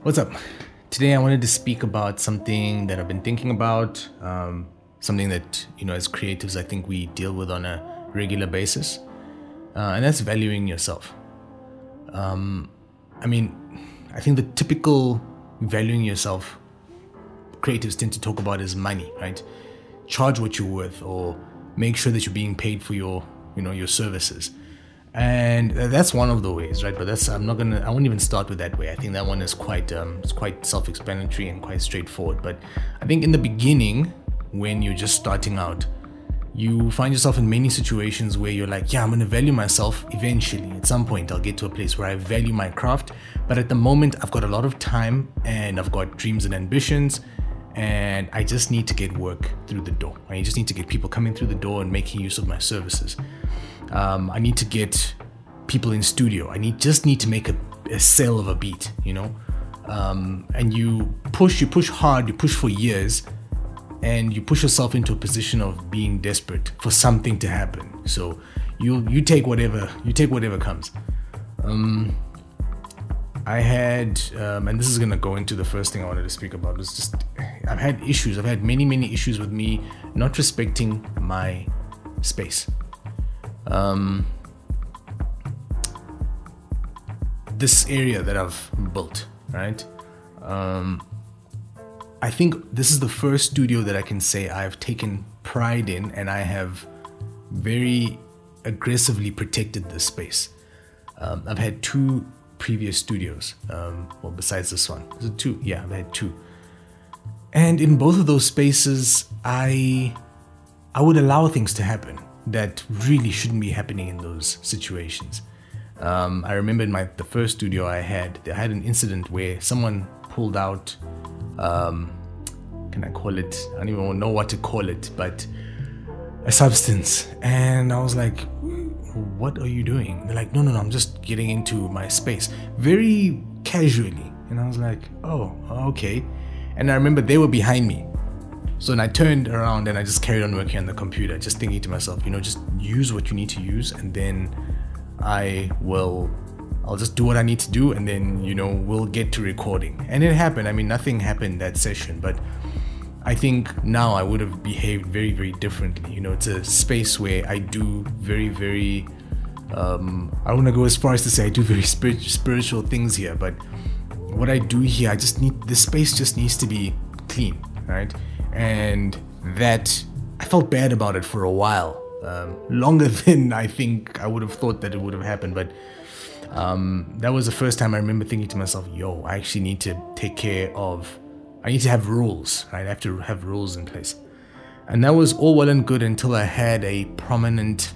What's up? Today I wanted to speak about something that I've been thinking about, something that, as creatives, I think we deal with on a regular basis, and that's valuing yourself. I think the typical valuing yourself creatives tend to talk about is money, right? Charge what you're worth, or make sure that you're being paid for your services. And that's one of the ways, right? But I won't even start with that way. I think that one is quite self-explanatory and quite straightforward. But I think in the beginning, when you're just starting out, you find yourself in many situations where you're like, yeah, I'm going to value myself eventually. At some point, I'll get to a place where I value my craft. But at the moment, I've got a lot of time and I've got dreams and ambitions, and I just need to get work through the door. I just need to get people coming through the door and making use of my services. I need to get people in studio. I just need to make a sale of a beat, and you push hard, you push for years, and you push yourself into a position of being desperate for something to happen. So you take whatever comes. I had, and this is gonna go into the first thing I wanted to speak about. It's just I've had issues. I've had many issues with me not respecting my space. This area that I've built, right? I think this is the first studio that I can say I've taken pride in, and I have very aggressively protected this space. I've had two previous studios, besides this one. Is it two? Yeah, I've had two. And in both of those spaces, I would allow things to happen that really shouldn't be happening in those situations. I remember in the first studio I had an incident where someone pulled out, can I call it? I don't even know what to call it, but a substance. And I was like, what are you doing? They're like, no, I'm just getting into my space, very casually. And I was like, oh, okay. And I remember they were behind me. So then I turned around and I just carried on working on the computer, just thinking to myself, just use what you need to use, and then I'll just do what I need to do, and then, we'll get to recording. And it happened. Nothing happened that session, but I think now I would have behaved very, very differently. It's a space where I do very, very, I don't want to go as far as to say I do very spiritual things here, but what I do here, this space just needs to be clean, right? And that, I felt bad about it for a while, longer than I think I would have thought that it would have happened. But that was the first time I remember thinking to myself, I actually need to I need to have rules, right? I have to have rules in place. And that was all well and good until I had a prominent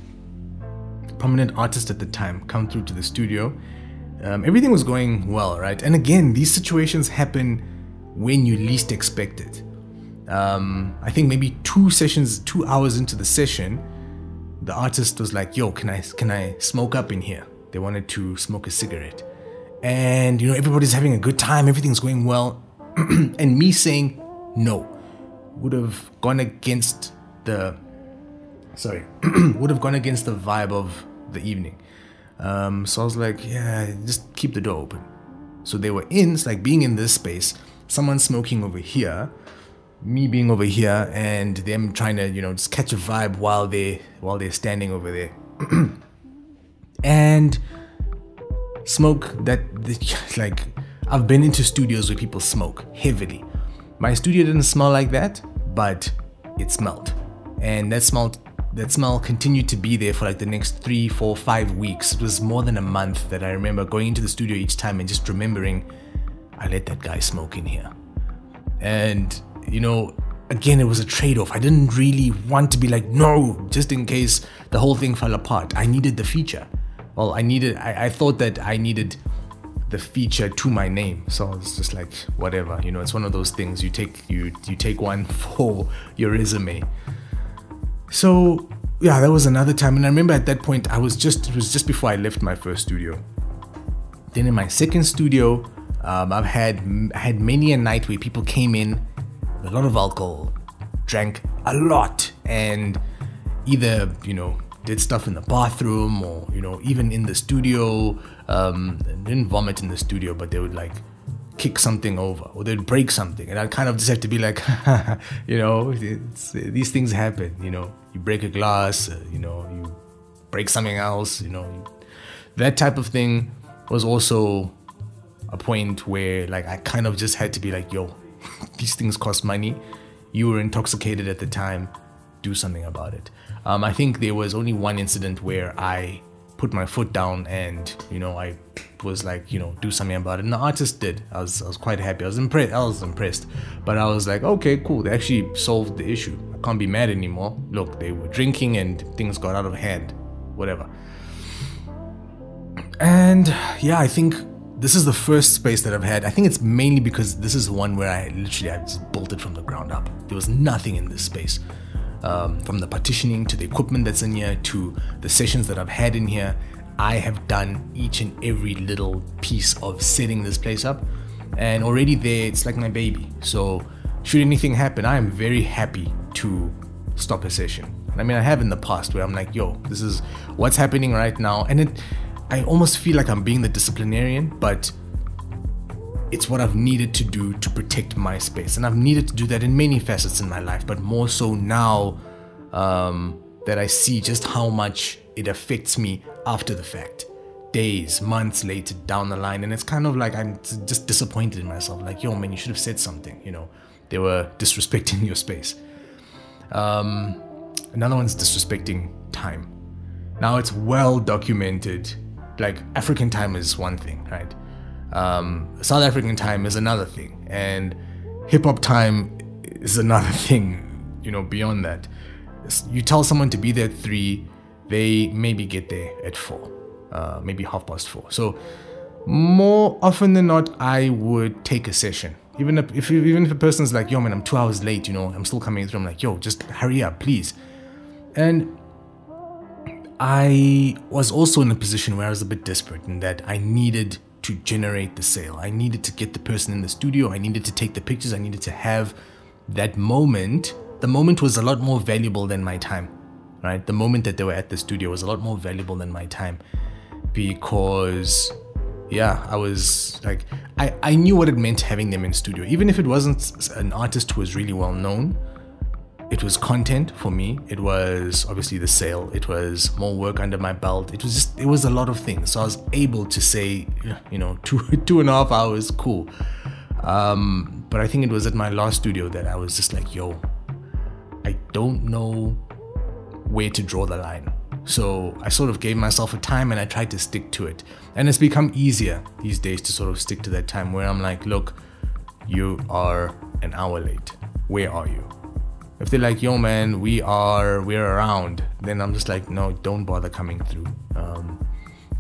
artist at the time come through to the studio. Everything was going well, right? And again, these situations happen when you least expect it. I think maybe 2 hours into the session, the artist was like, can I smoke up in here? They wanted to smoke a cigarette. And, everybody's having a good time, everything's going well. And me saying no would have gone against the vibe of the evening. So I was like, yeah, just keep the door open. So they were it's like being in this space, someone smoking over here, me being over here, and them trying to, just catch a vibe while they're standing over there. And smoke like, I've been into studios where people smoke heavily. My studio didn't smell like that, but it smelled. And that smell continued to be there for like the next 3, 4, 5 weeks. It was more than a month that I remember going into the studio each time and just remembering, I let that guy smoke in here. And, again, it was a trade-off. I didn't really want to be like, no, just in case the whole thing fell apart. I needed the feature. Well, I thought that I needed the feature to my name. So it's just like, whatever, it's one of those things. You take one for your resume. So yeah, that was another time. And I remember at that point, it was just before I left my first studio. Then in my second studio, I had many a night where people came in, a lot of alcohol, drank a lot, and either, did stuff in the bathroom or, even in the studio. Didn't vomit in the studio, but they would like kick something over or they'd break something, and I'd kind of just have to be like, these things happen, you break a glass, you break something else, that type of thing was also a point where like I kind of just had to be like, yo, these things cost money. You were intoxicated at the time. Do something about it. I think there was only one incident where I put my foot down and, I was like, do something about it. And the artist did. I was quite happy. I was impressed. But I was like, okay, cool. They actually solved the issue. I can't be mad anymore. Look, they were drinking and things got out of hand. Whatever. And yeah, I think this is the first space that I've had. I think it's mainly because this is one where I just built it from the ground up. There was nothing in this space. From the partitioning to the equipment that's in here to the sessions that I've had in here, I have done each and every little piece of setting this place up. And already there, it's like my baby. So should anything happen, I am very happy to stop a session. I mean, I have in the past where I'm like, yo, this is what's happening right now. And I almost feel like I'm being the disciplinarian, but it's what I've needed to do to protect my space. And I've needed to do that in many facets in my life, but more so now that I see just how much it affects me after the fact. Days, months later down the line. And it's kind of like I'm just disappointed in myself. Like, yo, man, you should have said something. They were disrespecting your space. Another one's disrespecting time. Now it's well documented. Like, African time is one thing, right? South African time is another thing, and hip-hop time is another thing, beyond that. You tell someone to be there at 3, they maybe get there at 4, maybe 4:30. So more often than not, I would take a session. Even if a person's like, yo man, I'm 2 hours late, I'm still coming through. I'm like, yo, just hurry up, please. And I was also in a position where I was a bit desperate in that I needed to generate the sale. I needed to get the person in the studio. I needed to take the pictures. I needed to have that moment. The moment was a lot more valuable than my time, right? The moment that they were at the studio was a lot more valuable than my time because, yeah, I was like, I knew what it meant having them in studio. Even if it wasn't an artist who was really well known, it was content for me. It was obviously the sale. It was more work under my belt. It was a lot of things. So I was able to say, 2.5 hours, cool. But I think it was at my last studio that I was just like, yo, I don't know where to draw the line. So I sort of gave myself a time and I tried to stick to it. And it's become easier these days to sort of stick to that time where I'm like, look, you are an hour late. Where are you? If they're like, yo man, we're around, then I'm just like, no, don't bother coming through.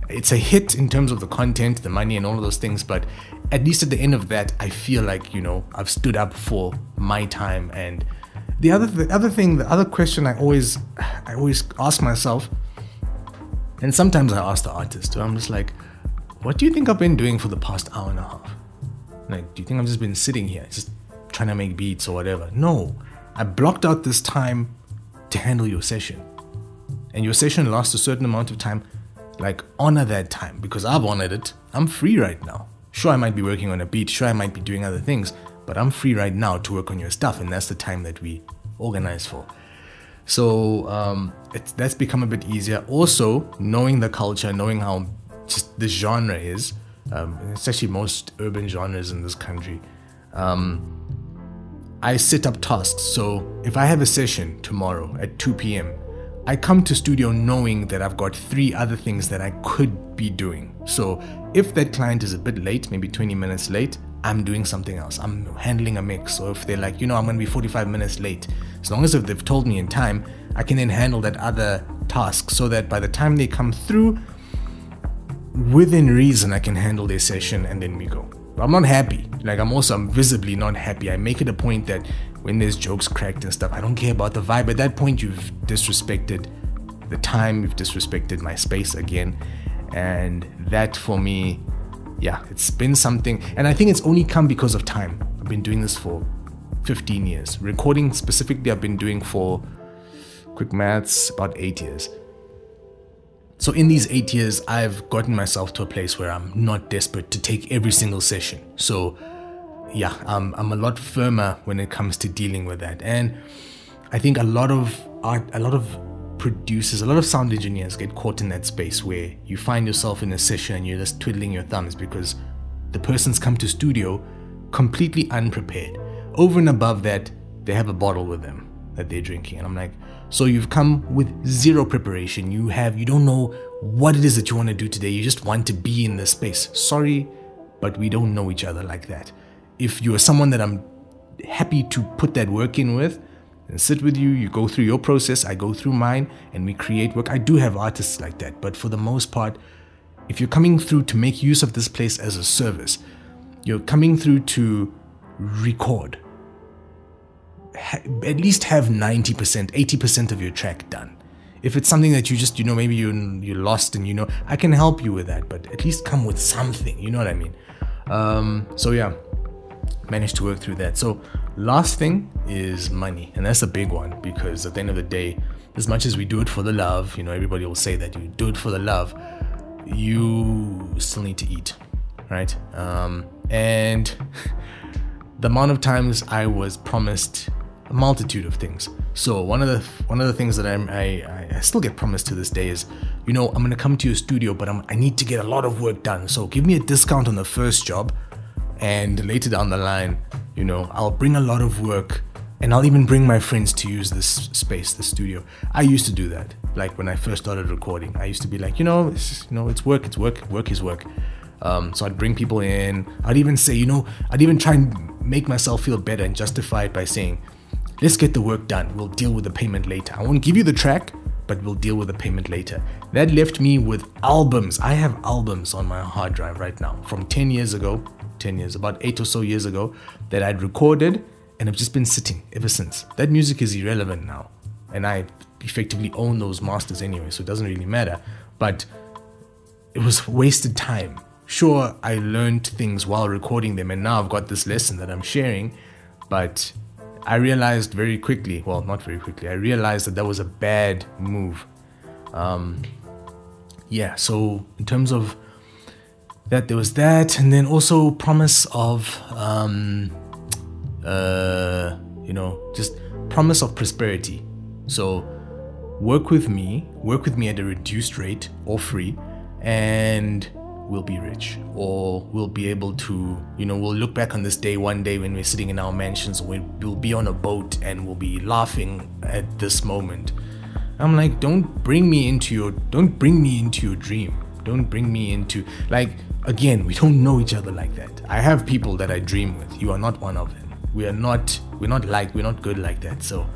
It's a hit in terms of the content, the money and all of those things, but at least at the end of that, I feel like, I've stood up for my time. And the other question I always ask myself, and sometimes I ask the artist, I'm just like, what do you think I've been doing for the past hour and a half? Like, do you think I've just been sitting here, just trying to make beats or whatever? No. I blocked out this time to handle your session. And your session lasts a certain amount of time. Like, honor that time because I've honored it. I'm free right now. Sure, I might be working on a beat. Sure, I might be doing other things. But I'm free right now to work on your stuff. And that's the time that we organize for. So that's become a bit easier. Also, knowing the culture, knowing how just this genre is, especially most urban genres in this country, I set up tasks. So if I have a session tomorrow at 2 p.m., I come to studio knowing that I've got 3 other things that I could be doing. So if that client is a bit late, maybe 20 minutes late, I'm doing something else. I'm handling a mix. Or if they're like, I'm going to be 45 minutes late, as long as if they've told me in time, I can then handle that other task so that by the time they come through, within reason, I can handle their session and then we go. I'm not happy. Like, I'm visibly not happy. I make it a point that when there's jokes cracked and stuff, I don't care about the vibe. At that point, you've disrespected the time, you've disrespected my space again. And that for me, yeah, it's been something. And I think it's only come because of time. I've been doing this for 15 years. Recording specifically, I've been doing for, quick maths, about 8 years. So in these 8 years, I've gotten myself to a place where I'm not desperate to take every single session. So yeah, I'm a lot firmer when it comes to dealing with that. And I think a lot of producers, a lot of sound engineers get caught in that space where you find yourself in a session and you're just twiddling your thumbs because the person's come to studio completely unprepared. Over and above that, they have a bottle with them that they're drinking. And I'm like, so you've come with zero preparation. You don't know what it is that you want to do today. You just want to be in this space. Sorry, but we don't know each other like that. If you are someone that I'm happy to put that work in with and sit with you, you go through your process, I go through mine, and we create work. I do have artists like that, but for the most part, if you're coming through to make use of this place as a service, you're coming through to record, at least have 90%, 80% of your track done. If it's something that you just, maybe you're lost and I can help you with that, but at least come with something, you know what I mean? So yeah, managed to work through that. So last thing is money, and that's a big one, because at the end of the day, as much as we do it for the love, everybody will say that you do it for the love, you still need to eat, right? And the amount of times I was promised a multitude of things. So one of the things that I still get promised to this day is, I'm gonna come to your studio, but I need to get a lot of work done. So give me a discount on the first job, and later down the line, I'll bring a lot of work, and I'll even bring my friends to use this space, the studio. I used to do that. Like when I first started recording, I used to be like, it's work is work. So I'd bring people in. I'd even say, I'd even try and make myself feel better and justify it by saying, let's get the work done. We'll deal with the payment later. I won't give you the track, but we'll deal with the payment later. That left me with albums. I have albums on my hard drive right now from 10 years ago, about 8 or so years ago, that I'd recorded and have just been sitting ever since. That music is irrelevant now. And I effectively own those masters anyway, so it doesn't really matter. But it was wasted time. Sure, I learned things while recording them, and now I've got this lesson that I'm sharing, but I realized very quickly, well, not very quickly, I realized that was a bad move. Yeah, so in terms of that, there was that, and then also promise of, just promise of prosperity. So work with me at a reduced rate or free, and we'll be rich, or we'll be able to, we'll look back on this day one day when we're sitting in our mansions, we'll be on a boat and we'll be laughing at this moment. I'm like, don't bring me into your dream. Don't bring me into, again, we don't know each other like that. I have people that I dream with. You are not one of them. We're not good like that. So,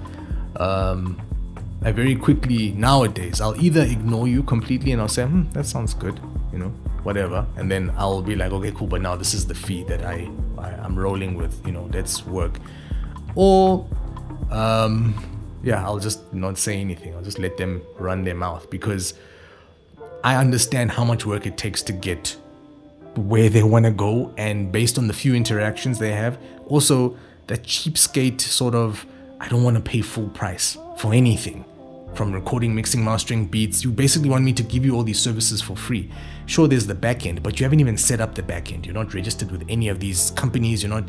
I very quickly, nowadays, I'll either ignore you completely and I'll say, that sounds good, whatever, and then I'll be like, okay, cool, but now this is the fee that I'm rolling with, let's work. Or I'll just not say anything. I'll just let them run their mouth, because I understand how much work it takes to get where they want to go, and based on the few interactions they have, also that cheapskate sort of, I don't want to pay full price for anything. From recording, mixing, mastering, beats, you basically want me to give you all these services for free. Sure, there's the back end, but you haven't even set up the back end. You're not registered with any of these companies. You're not,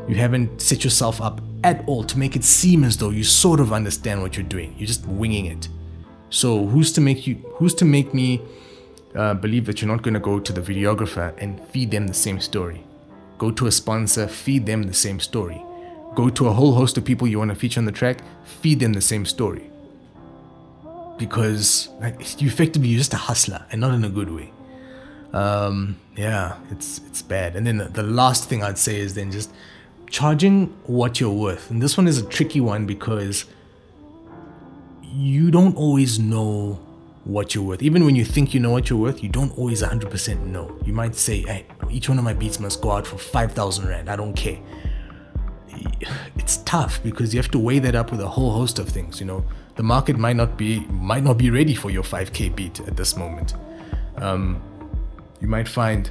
you haven't set yourself up at all to make it seem as though you sort of understand what you're doing. You're just winging it. So who's to make me believe that you're not going to go to the videographer and feed them the same story? Go to a sponsor, feed them the same story. Go to a whole host of people you want to feature on the track, feed them the same story. Because you're just a hustler, and not in a good way. It's bad. And then the last thing I'd say is then just charging what you're worth. And this one is a tricky one, because you don't always know what you're worth. Even when you think you know what you're worth, you don't always 100% know. You might say, hey, each one of my beats must go out for 5,000 Rand. I don't care. It's tough, because you have to weigh that up with a whole host of things. The market might not be ready for your 5K beat at this moment. You might find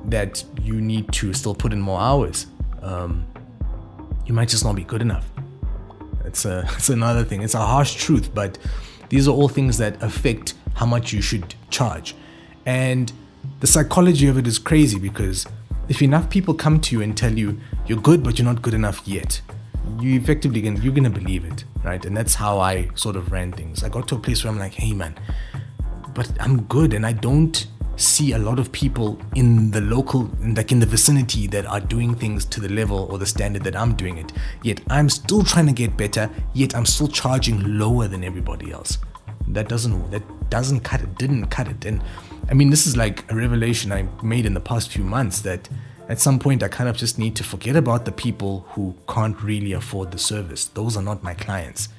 that you need to still put in more hours. You might just not be good enough. It's another thing. It's a harsh truth, but these are all things that affect how much you should charge. And the psychology of it is crazy, because if enough people come to you and tell you you're good but you're not good enough yet, you're gonna believe it, right? And that's how I sort of ran things. I got to a place where I'm like, hey man, but I'm good, and I don't see a lot of people in the local, like in the vicinity, that are doing things to the level or the standard that I'm doing it. Yet I'm still trying to get better, yet I'm still charging lower than everybody else. That doesn't cut it, didn't cut it. And I mean, this is like a revelation I made in the past few months, that at some point I kind of just need to forget about the people who can't really afford the service. Those are not my clients.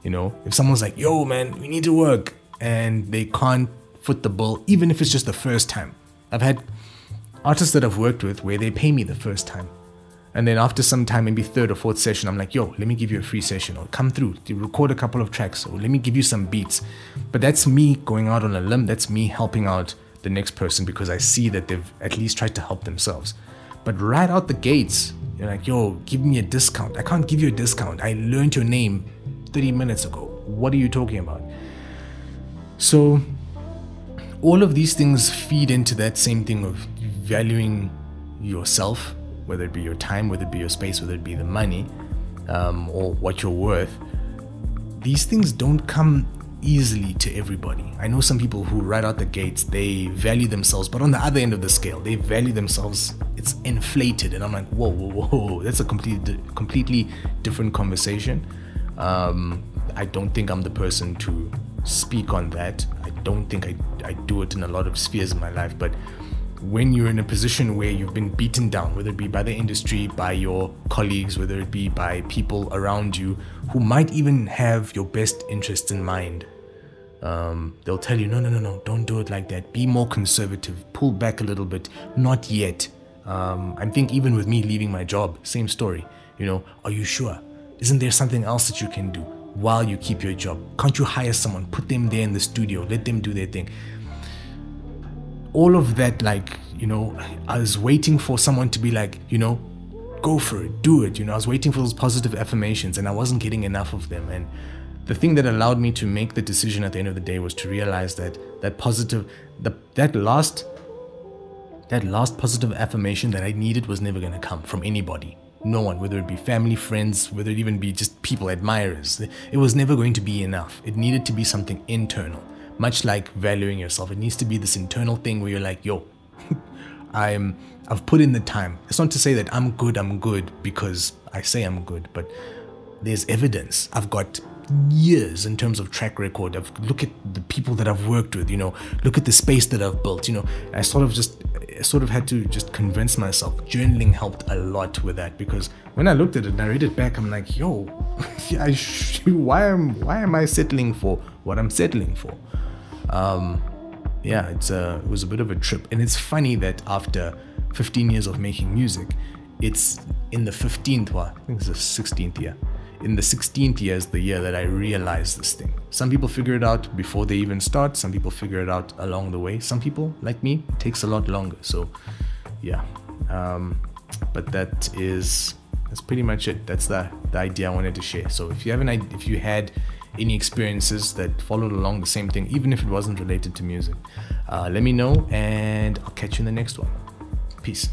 You know, if someone's like, yo man, we need to work, and they can't foot the bill, even if it's just the first time. I've had artists that I've worked with where they pay me the first time, and then after some time, maybe third or fourth session, I'm like, yo, let me give you a free session, or come through to record a couple of tracks, or let me give you some beats. But that's me going out on a limb. That's me helping out the next person, because I see that they've at least tried to help themselves. But right out the gates, you're like, yo, give me a discount. I can't give you a discount. I learned your name 30 minutes ago. What are you talking about? So all of these things feed into that same thing of valuing yourself, whether it be your time, whether it be your space, whether it be the money, or what you're worth. These things don't come easily to everybody. I know some people who right out the gates, they value themselves, but on the other end of the scale, they value themselves, it's inflated. And I'm like, whoa, that's a completely different conversation. I don't think I'm the person to speak on that. I don't think I do it in a lot of spheres of my life. But when you're in a position where you've been beaten down, whether it be by the industry, by your colleagues, whether it be by people around you who might even have your best interests in mind, they'll tell you, no, don't do it like that. Be more conservative, pull back a little bit. Not yet. I think even with me leaving my job, same story. You know, are you sure? Isn't there something else that you can do while you keep your job? Can't you hire someone, put them there in the studio, let them do their thing? All of that, like, you know, I was waiting for someone to be like, you know, go for it, do it. You know, I was waiting for those positive affirmations, and I wasn't getting enough of them. And the thing that allowed me to make the decision at the end of the day was to realize that that last positive affirmation that I needed was never going to come from anybody. No one, whether it be family, friends, whether it even be just people, admirers. It was never going to be enough. It needed to be something internal. Much like valuing yourself, it needs to be this internal thing where you're like, yo, I've put in the time. It's not to say that I'm good because I say I'm good, but there's evidence. I've got years in terms of track record. Look at the people that I've worked with, you know, look at the space that I've built, you know. I sort of had to just convince myself. Journaling helped a lot with that, because when I looked at it and I read it back, I'm like, yo, why am I settling for what I'm settling for? Yeah, it was a bit of a trip. And it's funny that after 15 years of making music, it's in the 15th, well, I think it's the 16th year. In the 16th year is the year that I realized this thing. Some people figure it out before they even start. Some people figure it out along the way. Some people, like me, it takes a lot longer. So, yeah. But that's pretty much it. That's the idea I wanted to share. So if you had any experiences that followed along the same thing, even if it wasn't related to music, let me know, and I'll catch you in the next one. Peace.